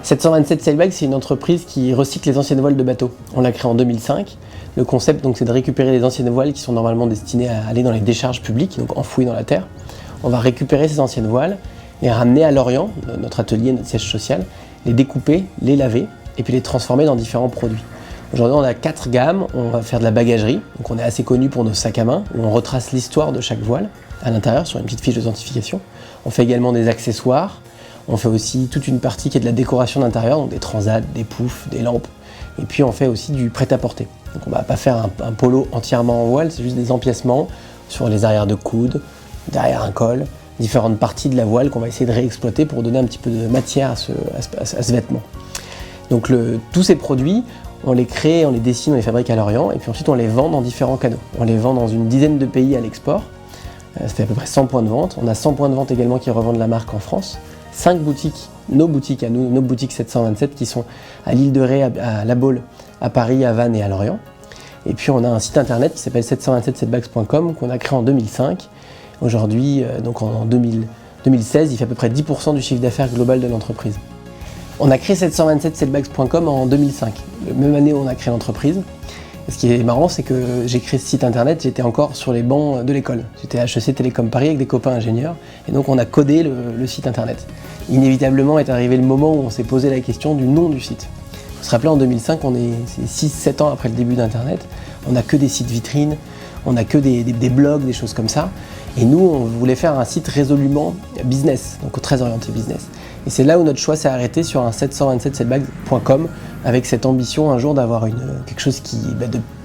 727 Sailbags, c'est une entreprise qui recycle les anciennes voiles de bateaux. On l'a créée en 2005. Le concept, donc, c'est de récupérer les anciennes voiles qui sont normalement destinées à aller dans les décharges publiques, donc enfouies dans la terre. On va récupérer ces anciennes voiles, les ramener à Lorient, notre atelier, notre siège social, les découper, les laver et puis les transformer dans différents produits. Aujourd'hui, on a 4 gammes. On va faire de la bagagerie, donc on est assez connu pour nos sacs à main, où on retrace l'histoire de chaque voile à l'intérieur sur une petite fiche d'authentification. On fait également des accessoires. On fait aussi toute une partie qui est de la décoration d'intérieur, donc des transats, des poufs, des lampes. Et puis on fait aussi du prêt-à-porter. Donc on ne va pas faire un polo entièrement en voile, c'est juste des empiècements sur les arrières de coude, derrière un col, différentes parties de la voile qu'on va essayer de réexploiter pour donner un petit peu de matière à ce vêtement. Donc tous ces produits, on les crée, on les dessine, on les fabrique à Lorient, et puis ensuite on les vend dans différents canaux. On les vend dans une dizaine de pays à l'export. Ça fait à peu près 100 points de vente. On a 100 points de vente également qui revendent la marque en France. 5 boutiques, nos boutiques à nous, nos boutiques 727 qui sont à l'île de Ré, à La Baule, à Paris, à Vannes et à Lorient. Et puis on a un site internet qui s'appelle 727sailbags.com qu'on a créé en 2005. Aujourd'hui, donc en 2016, il fait à peu près 10% du chiffre d'affaires global de l'entreprise. On a créé 727sailbags.com en 2005, la même année où on a créé l'entreprise. Ce qui est marrant, c'est que j'ai créé ce site internet, j'étais encore sur les bancs de l'école. J'étais à HEC Télécom Paris avec des copains ingénieurs, et donc on a codé le site internet. Inévitablement est arrivé le moment où on s'est posé la question du nom du site. Il faut se rappeler, en 2005, c'est 6-7 ans après le début d'Internet, on n'a que des sites vitrines, on n'a que des blogs, des choses comme ça. Et nous, on voulait faire un site résolument business, donc très orienté business. Et c'est là où notre choix s'est arrêté sur un 727sailbags.com avec cette ambition un jour d'avoir quelque chose qui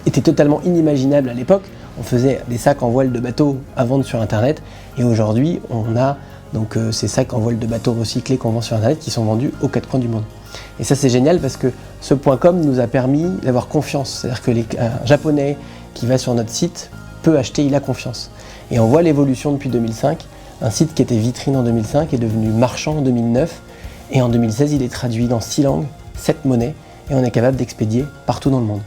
était totalement inimaginable à l'époque. On faisait des sacs en voile de bateau à vendre sur Internet et aujourd'hui, on a donc ces sacs en voile de bateau recyclés qu'on vend sur Internet qui sont vendus aux 4 coins du monde. Et ça, c'est génial parce que ce .com nous a permis d'avoir confiance. C'est-à-dire qu'un Japonais qui va sur notre site peut acheter, il a confiance. Et on voit l'évolution depuis 2005. Un site qui était vitrine en 2005 est devenu marchand en 2009. Et en 2016, il est traduit dans 6 langues, 7 monnaies. Et on est capable d'expédier partout dans le monde.